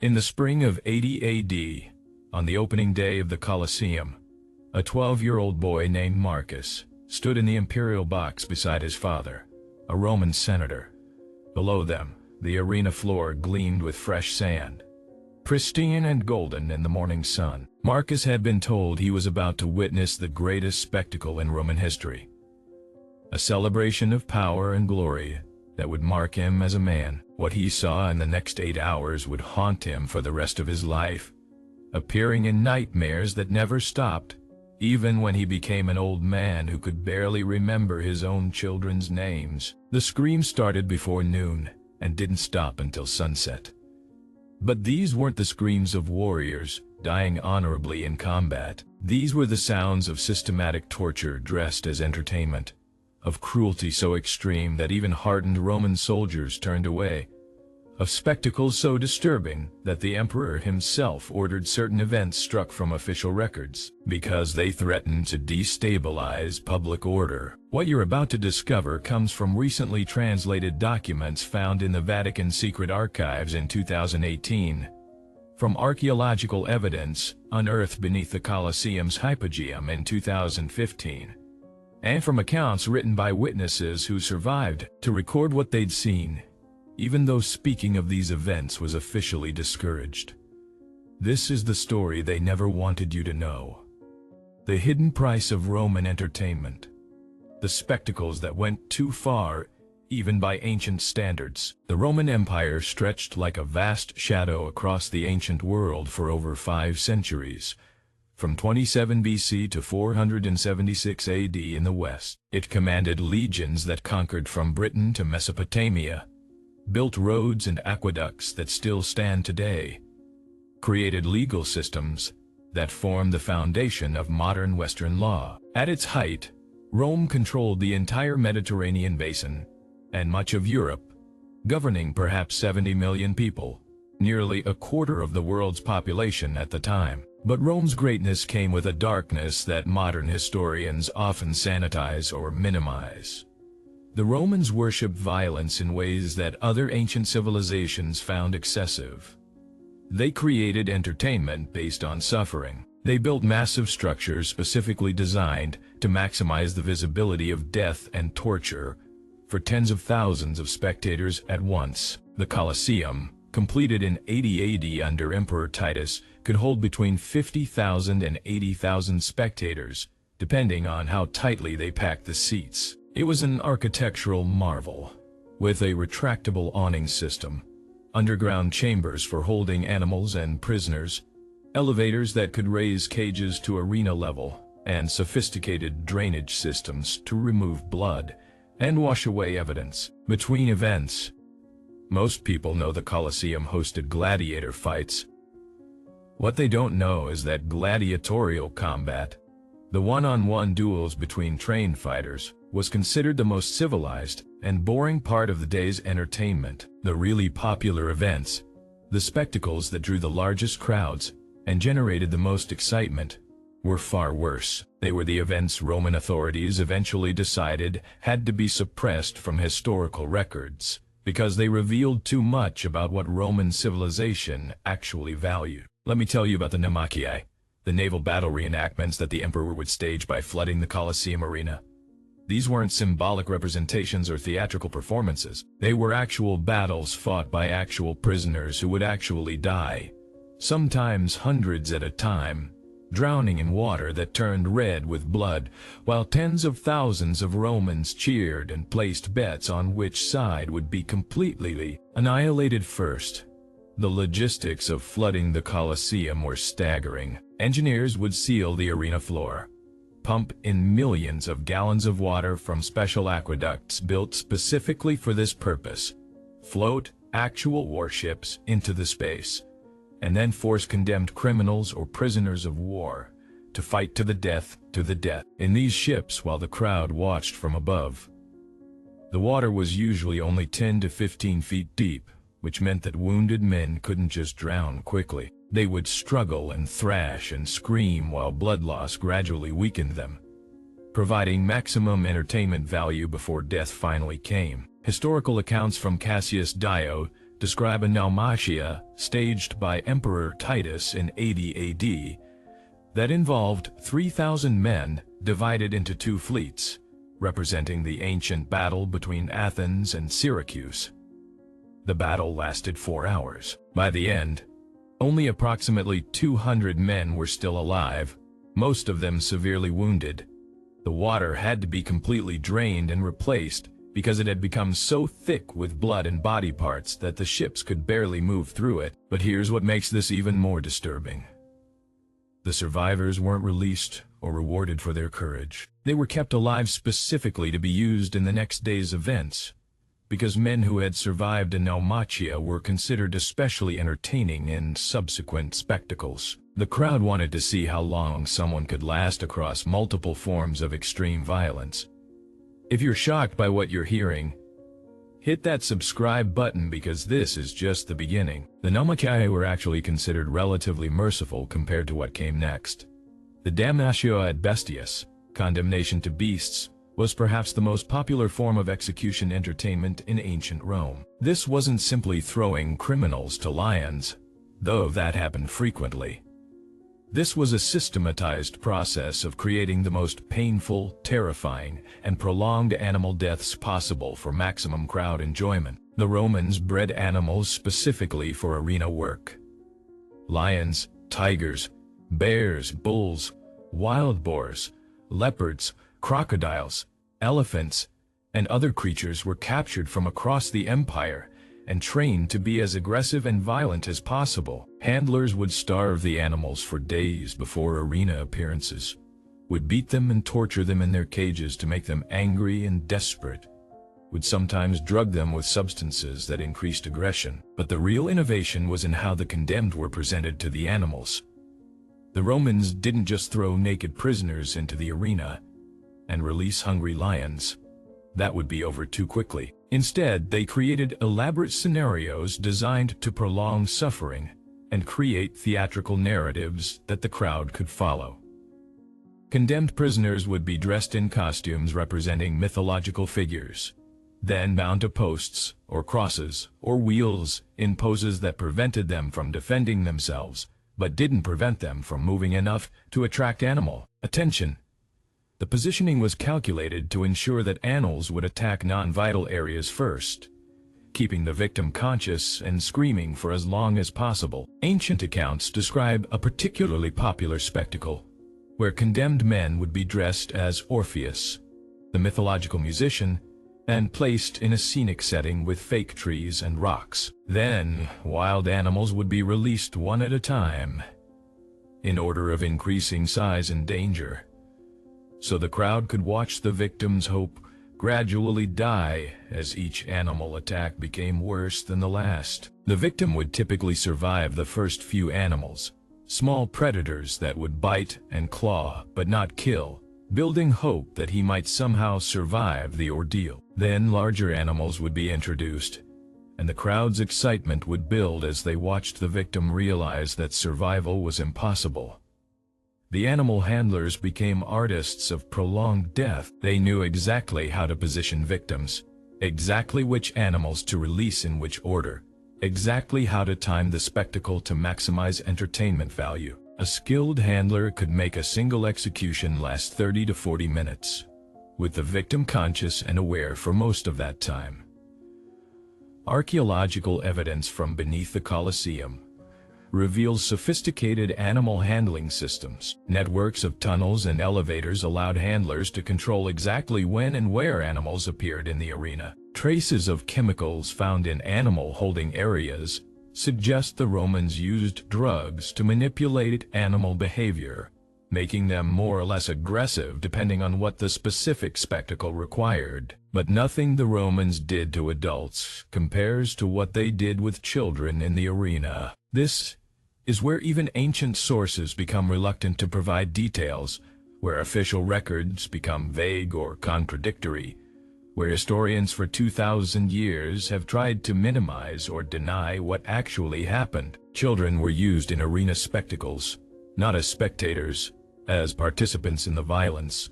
In the spring of 80 AD, on the opening day of the Colosseum, a 12-year-old boy named Marcus stood in the imperial box beside his father, a Roman senator. Below them, the arena floor gleamed with fresh sand, pristine and golden in the morning sun. Marcus had been told he was about to witness the greatest spectacle in Roman history, a celebration of power and glory that would mark him as a man. What he saw in the next 8 hours would haunt him for the rest of his life, appearing in nightmares that never stopped, even when he became an old man who could barely remember his own children's names. The screams started before noon and didn't stop until sunset. But these weren't the screams of warriors dying honorably in combat. These were the sounds of systematic torture dressed as entertainment, of cruelty so extreme that even hardened Roman soldiers turned away, of spectacles so disturbing that the emperor himself ordered certain events struck from official records, because they threatened to destabilize public order. What you're about to discover comes from recently translated documents found in the Vatican secret archives in 2018, from archaeological evidence unearthed beneath the Colosseum's hypogeum in 2015, and from accounts written by witnesses who survived to record what they'd seen, even though speaking of these events was officially discouraged. This is the story they never wanted you to know. The hidden price of Roman entertainment. The spectacles that went too far, even by ancient standards. The Roman Empire stretched like a vast shadow across the ancient world for over 5 centuries. From 27 BC to 476 AD in the West, it commanded legions that conquered from Britain to Mesopotamia, built roads and aqueducts that still stand today, created legal systems that form the foundation of modern Western law. At its height, Rome controlled the entire Mediterranean basin and much of Europe, governing perhaps 70 million people, nearly a quarter of the world's population at the time. But Rome's greatness came with a darkness that modern historians often sanitize or minimize. The Romans worshipped violence in ways that other ancient civilizations found excessive. They created entertainment based on suffering. They built massive structures specifically designed to maximize the visibility of death and torture for tens of thousands of spectators at once. The Colosseum, completed in 80 AD under Emperor Titus, could hold between 50,000 and 80,000 spectators, depending on how tightly they packed the seats. It was an architectural marvel, with a retractable awning system, underground chambers for holding animals and prisoners, elevators that could raise cages to arena level, and sophisticated drainage systems to remove blood and wash away evidence. Between events, most people know the Colosseum hosted gladiator fights. What they don't know is that gladiatorial combat, the one-on-one duels between trained fighters, was considered the most civilized and boring part of the day's entertainment. The really popular events, the spectacles that drew the largest crowds and generated the most excitement, were far worse. They were the events Roman authorities eventually decided had to be suppressed from historical records, because they revealed too much about what Roman civilization actually valued. Let me tell you about the Naumachii, the naval battle reenactments that the emperor would stage by flooding the Colosseum arena. These weren't symbolic representations or theatrical performances. They were actual battles fought by actual prisoners who would actually die, sometimes hundreds at a time, drowning in water that turned red with blood, while tens of thousands of Romans cheered and placed bets on which side would be completely annihilated first. The logistics of flooding the Colosseum were staggering. Engineers would seal the arena floor, pump in millions of gallons of water from special aqueducts built specifically for this purpose, float actual warships into the space, and then force condemned criminals or prisoners of war to fight to the death in these ships while the crowd watched from above. The water was usually only 10 to 15 feet deep, which meant that wounded men couldn't just drown quickly. They would struggle and thrash and scream while blood loss gradually weakened them, providing maximum entertainment value before death finally came. Historical accounts from Cassius Dio describe a naumachia staged by Emperor Titus in 80 AD that involved 3,000 men divided into two fleets, representing the ancient battle between Athens and Syracuse. The battle lasted 4 hours. By the end, only approximately 200 men were still alive, most of them severely wounded. The water had to be completely drained and replaced because it had become so thick with blood and body parts that the ships could barely move through it. But here's what makes this even more disturbing. The survivors weren't released or rewarded for their courage. They were kept alive specifically to be used in the next day's events, because men who had survived a naumachia were considered especially entertaining in subsequent spectacles. The crowd wanted to see how long someone could last across multiple forms of extreme violence. If you're shocked by what you're hearing, hit that subscribe button because this is just the beginning. The naumachia were actually considered relatively merciful compared to what came next. The damnatio ad bestias, condemnation to beasts, was perhaps the most popular form of execution entertainment in ancient Rome. This wasn't simply throwing criminals to lions, though that happened frequently. This was a systematized process of creating the most painful, terrifying, and prolonged animal deaths possible for maximum crowd enjoyment. The Romans bred animals specifically for arena work. Lions, tigers, bears, bulls, wild boars, leopards, crocodiles, elephants, and other creatures were captured from across the empire and trained to be as aggressive and violent as possible. Handlers would starve the animals for days before arena appearances, would beat them and torture them in their cages to make them angry and desperate, would sometimes drug them with substances that increased aggression. But the real innovation was in how the condemned were presented to the animals. The Romans didn't just throw naked prisoners into the arena and release hungry lions. That would be over too quickly. Instead, they created elaborate scenarios designed to prolong suffering and create theatrical narratives that the crowd could follow. Condemned prisoners would be dressed in costumes representing mythological figures, then bound to posts or crosses or wheels in poses that prevented them from defending themselves, but didn't prevent them from moving enough to attract animal attention. The positioning was calculated to ensure that animals would attack non-vital areas first, keeping the victim conscious and screaming for as long as possible. Ancient accounts describe a particularly popular spectacle, where condemned men would be dressed as Orpheus, the mythological musician, and placed in a scenic setting with fake trees and rocks. Then, wild animals would be released one at a time, in order of increasing size and danger, so the crowd could watch the victim's hope gradually die as each animal attack became worse than the last. The victim would typically survive the first few animals, small predators that would bite and claw but not kill, building hope that he might somehow survive the ordeal. Then larger animals would be introduced, and the crowd's excitement would build as they watched the victim realize that survival was impossible. The animal handlers became artists of prolonged death. They knew exactly how to position victims, exactly which animals to release in which order, exactly how to time the spectacle to maximize entertainment value. A skilled handler could make a single execution last 30 to 40 minutes, with the victim conscious and aware for most of that time. Archaeological evidence from beneath the Colosseum reveals sophisticated animal handling systems. Networks of tunnels and elevators allowed handlers to control exactly when and where animals appeared in the arena. Traces of chemicals found in animal holding areas suggest the Romans used drugs to manipulate animal behavior, making them more or less aggressive depending on what the specific spectacle required. But nothing the Romans did to adults compares to what they did with children in the arena. This is where even ancient sources become reluctant to provide details, where official records become vague or contradictory, where historians for 2,000 years have tried to minimize or deny what actually happened. Children were used in arena spectacles, not as spectators, as participants in the violence.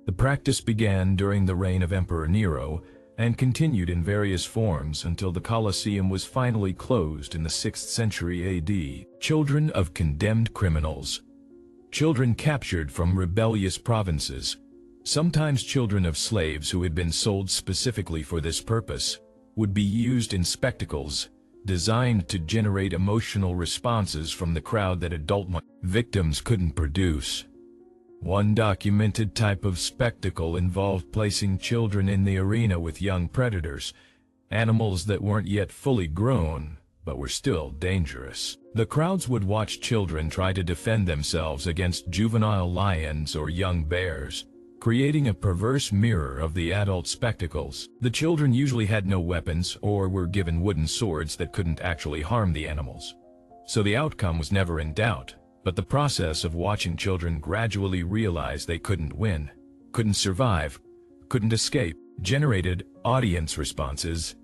The practice began during the reign of Emperor Nero and continued in various forms until the Colosseum was finally closed in the 6th century AD. Children of condemned criminals. Children captured from rebellious provinces, sometimes children of slaves who had been sold specifically for this purpose, would be used in spectacles designed to generate emotional responses from the crowd that adult victims couldn't produce. One documented type of spectacle involved placing children in the arena with young predators, animals that weren't yet fully grown, but were still dangerous. The crowds would watch children try to defend themselves against juvenile lions or young bears, creating a perverse mirror of the adult spectacles. The children usually had no weapons or were given wooden swords that couldn't actually harm the animals. So the outcome was never in doubt. But the process of watching children gradually realize they couldn't win, couldn't survive, couldn't escape, generated audience responses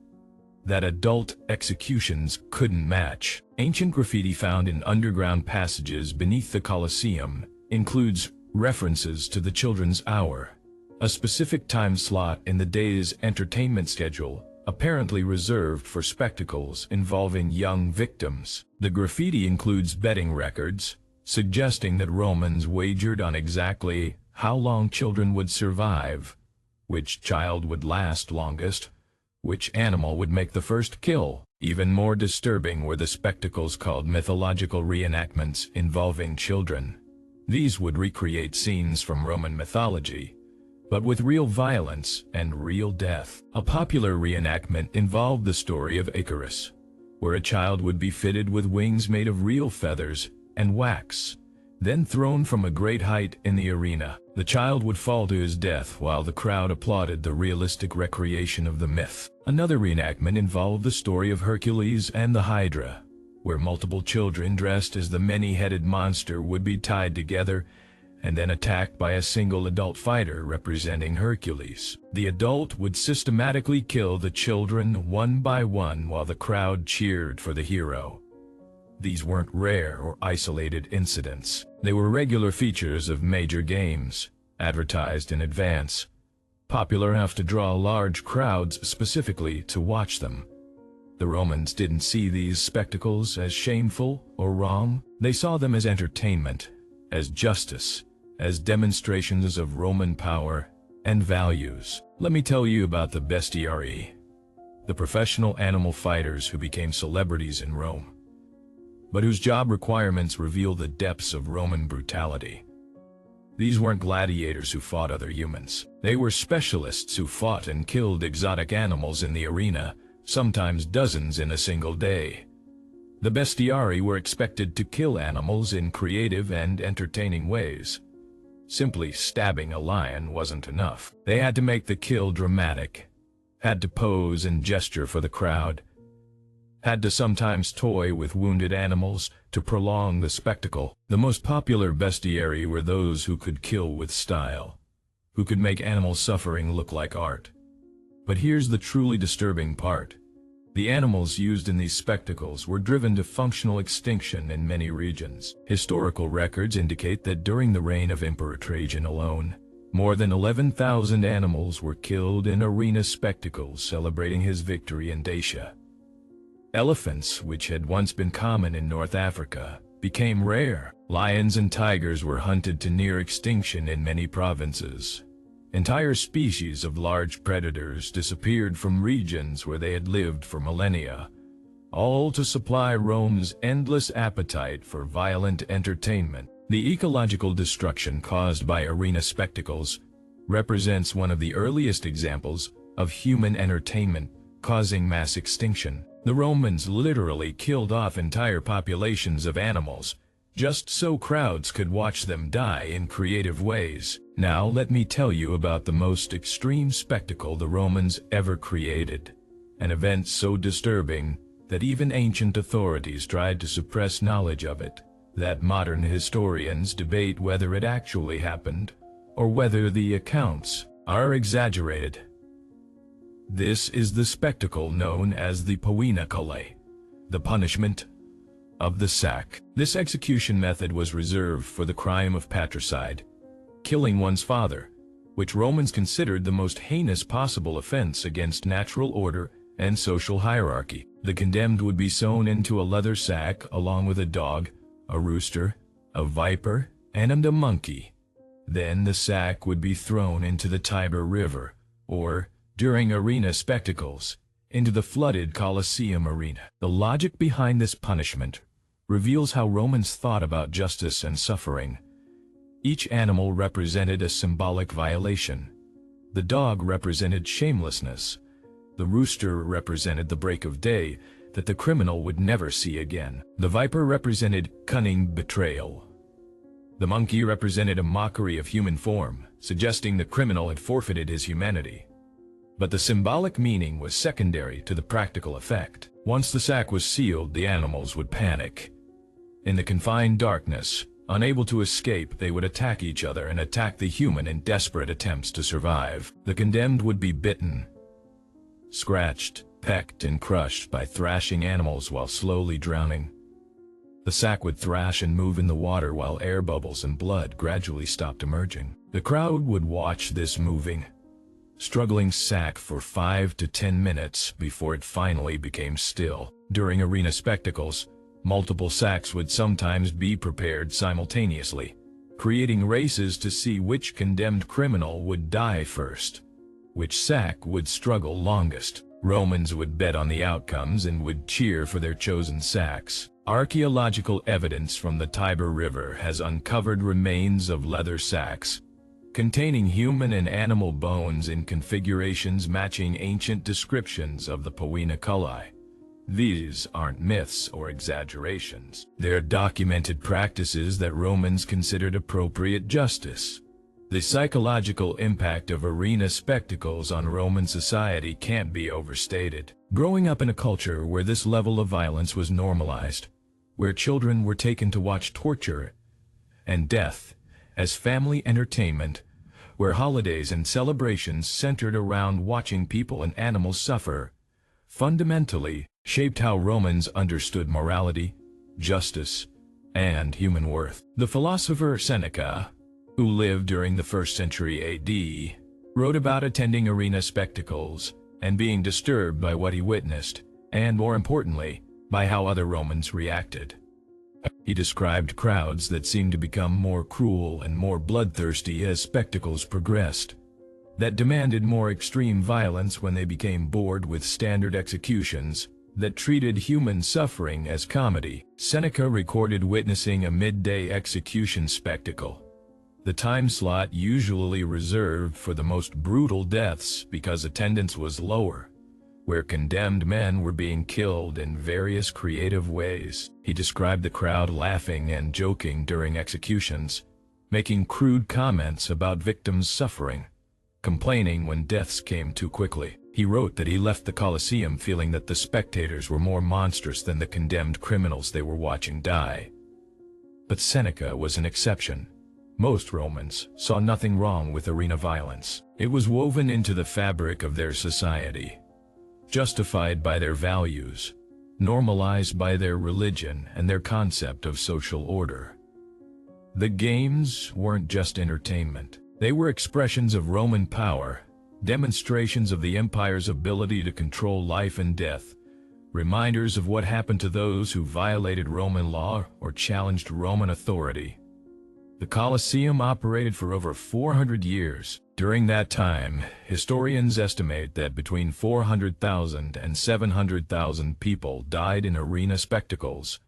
that adult executions couldn't match. Ancient graffiti found in underground passages beneath the Colosseum includes references to the children's hour, a specific time slot in the day's entertainment schedule, apparently reserved for spectacles involving young victims. The graffiti includes betting records, suggesting that Romans wagered on exactly how long children would survive, which child would last longest, which animal would make the first kill. Even more disturbing were the spectacles called mythological reenactments involving children. These would recreate scenes from Roman mythology, but with real violence and real death. A popular reenactment involved the story of Icarus, where a child would be fitted with wings made of real feathers and wax, then thrown from a great height in the arena. The child would fall to his death while the crowd applauded the realistic recreation of the myth. Another reenactment involved the story of Hercules and the Hydra, where multiple children dressed as the many-headed monster would be tied together and then attacked by a single adult fighter representing Hercules. The adult would systematically kill the children one by one while the crowd cheered for the hero. These weren't rare or isolated incidents. They were regular features of major games, advertised in advance, popular enough to draw large crowds specifically to watch them. The Romans didn't see these spectacles as shameful or wrong. They saw them as entertainment, as justice, as demonstrations of Roman power and values. Let me tell you about the bestiarii, the professional animal fighters who became celebrities in Rome, but whose job requirements reveal the depths of Roman brutality. These weren't gladiators who fought other humans. They were specialists who fought and killed exotic animals in the arena, sometimes dozens in a single day. The bestiarii were expected to kill animals in creative and entertaining ways. Simply stabbing a lion wasn't enough. They had to make the kill dramatic, had to pose and gesture for the crowd, had to sometimes toy with wounded animals to prolong the spectacle. The most popular bestiarii were those who could kill with style, who could make animal suffering look like art. But here's the truly disturbing part. The animals used in these spectacles were driven to functional extinction in many regions. Historical records indicate that during the reign of Emperor Trajan alone, more than 11,000 animals were killed in arena spectacles celebrating his victory in Dacia. Elephants, which had once been common in North Africa, became rare. Lions and tigers were hunted to near extinction in many provinces. Entire species of large predators disappeared from regions where they had lived for millennia, all to supply Rome's endless appetite for violent entertainment. The ecological destruction caused by arena spectacles represents one of the earliest examples of human entertainment causing mass extinction. The Romans literally killed off entire populations of animals, just so crowds could watch them die in creative ways. Now let me tell you about the most extreme spectacle the Romans ever created, an event so disturbing that even ancient authorities tried to suppress knowledge of it, that modern historians debate whether it actually happened or whether the accounts are exaggerated. This is the spectacle known as the poenacule, the punishment of the sack. This execution method was reserved for the crime of patricide, killing one's father, which Romans considered the most heinous possible offense against natural order and social hierarchy. The condemned would be sewn into a leather sack along with a dog, a rooster, a viper, and a monkey. Then the sack would be thrown into the Tiber River, or, during arena spectacles, into the flooded Colosseum arena. The logic behind this punishment reveals how Romans thought about justice and suffering. Each animal represented a symbolic violation. The dog represented shamelessness. The rooster represented the break of day that the criminal would never see again. The viper represented cunning betrayal. The monkey represented a mockery of human form, suggesting the criminal had forfeited his humanity. But the symbolic meaning was secondary to the practical effect. Once the sack was sealed, the animals would panic. In the confined darkness, unable to escape, they would attack each other and attack the human in desperate attempts to survive. The condemned would be bitten, scratched, pecked, and crushed by thrashing animals while slowly drowning. The sack would thrash and move in the water while air bubbles and blood gradually stopped emerging. The crowd would watch this moving, struggling sack for 5 to 10 minutes before it finally became still. During arena spectacles, multiple sacks would sometimes be prepared simultaneously, creating races to see which condemned criminal would die first, which sack would struggle longest. Romans would bet on the outcomes and would cheer for their chosen sacks. Archaeological evidence from the Tiber River has uncovered remains of leather sacks containing human and animal bones in configurations matching ancient descriptions of the Poena Culli. These aren't myths or exaggerations. They're documented practices that Romans considered appropriate justice. The psychological impact of arena spectacles on Roman society can't be overstated. Growing up in a culture where this level of violence was normalized, where children were taken to watch torture and death as family entertainment, where holidays and celebrations centered around watching people and animals suffer, fundamentally shaped how Romans understood morality, justice, and human worth. The philosopher Seneca, who lived during the 1st century AD, wrote about attending arena spectacles and being disturbed by what he witnessed, and more importantly, by how other Romans reacted. He described crowds that seemed to become more cruel and more bloodthirsty as spectacles progressed, that demanded more extreme violence when they became bored with standard executions, that treated human suffering as comedy. Seneca recorded witnessing a midday execution spectacle, the time slot usually reserved for the most brutal deaths because attendance was lower, where condemned men were being killed in various creative ways. He described the crowd laughing and joking during executions, making crude comments about victims' suffering, complaining when deaths came too quickly. He wrote that he left the Colosseum feeling that the spectators were more monstrous than the condemned criminals they were watching die. But Seneca was an exception. Most Romans saw nothing wrong with arena violence. It was woven into the fabric of their society, justified by their values, normalized by their religion and their concept of social order. The games weren't just entertainment. They were expressions of Roman power, demonstrations of the empire's ability to control life and death, reminders of what happened to those who violated Roman law or challenged Roman authority. The Colosseum operated for over 400 years. During that time, historians estimate that between 400,000 and 700,000 people died in arena spectacles,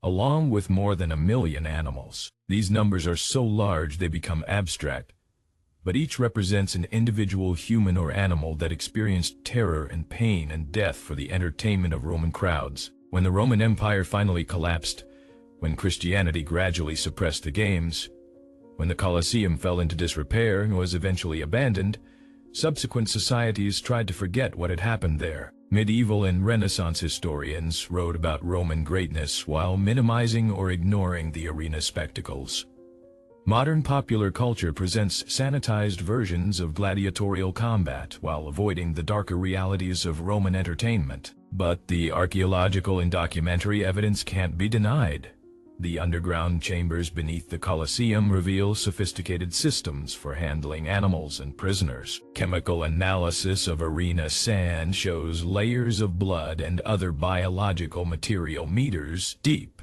along with more than 1 million animals. These numbers are so large they become abstract, but each represents an individual human or animal that experienced terror and pain and death for the entertainment of Roman crowds. When the Roman Empire finally collapsed, when Christianity gradually suppressed the games, when the Colosseum fell into disrepair and was eventually abandoned, subsequent societies tried to forget what had happened there. Medieval and Renaissance historians wrote about Roman greatness while minimizing or ignoring the arena spectacles. Modern popular culture presents sanitized versions of gladiatorial combat while avoiding the darker realities of Roman entertainment. But the archaeological and documentary evidence can't be denied. The underground chambers beneath the Colosseum reveal sophisticated systems for handling animals and prisoners. Chemical analysis of arena sand shows layers of blood and other biological material meters deep.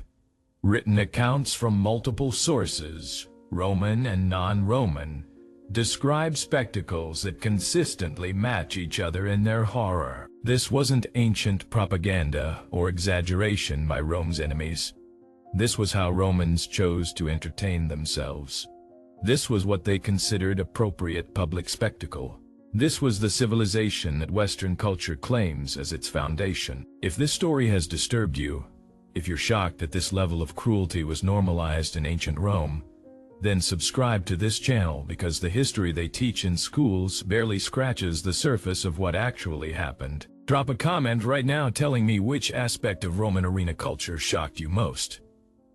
Written accounts from multiple sources, Roman and non-Roman, describe spectacles that consistently match each other in their horror. This wasn't ancient propaganda or exaggeration by Rome's enemies. This was how Romans chose to entertain themselves. This was what they considered appropriate public spectacle. This was the civilization that Western culture claims as its foundation. If this story has disturbed you, if you're shocked that this level of cruelty was normalized in ancient Rome, then subscribe to this channel, because the history they teach in schools barely scratches the surface of what actually happened. Drop a comment right now telling me which aspect of Roman arena culture shocked you most.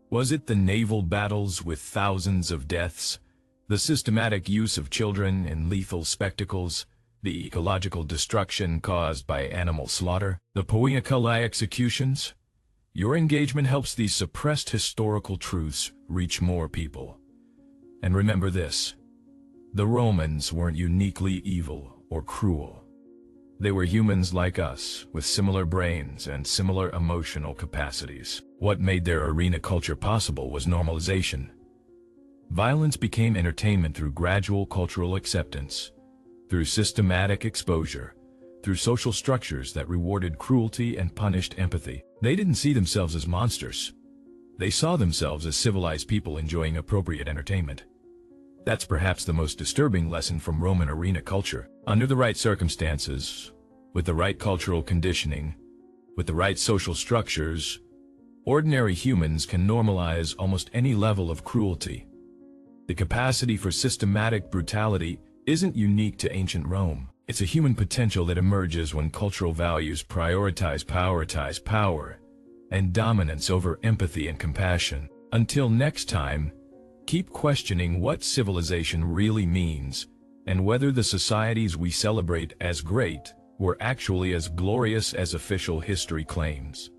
Was it the naval battles with thousands of deaths, the systematic use of children in lethal spectacles, the ecological destruction caused by animal slaughter, the Poiniculi executions? Your engagement helps these suppressed historical truths reach more people. And remember this: the Romans weren't uniquely evil or cruel. They were humans like us, with similar brains and similar emotional capacities. What made their arena culture possible was normalization. Violence became entertainment through gradual cultural acceptance, through systematic exposure, through social structures that rewarded cruelty and punished empathy. They didn't see themselves as monsters. They saw themselves as civilized people enjoying appropriate entertainment. That's perhaps the most disturbing lesson from Roman arena culture. Under the right circumstances, with the right cultural conditioning, with the right social structures, ordinary humans can normalize almost any level of cruelty. The capacity for systematic brutality isn't unique to ancient Rome. It's a human potential that emerges when cultural values prioritize power and dominance over empathy and compassion. Until next time, keep questioning what civilization really means, and whether the societies we celebrate as great were actually as glorious as official history claims.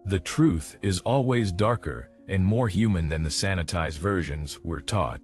The truth is always darker and more human than the sanitized versions we're taught.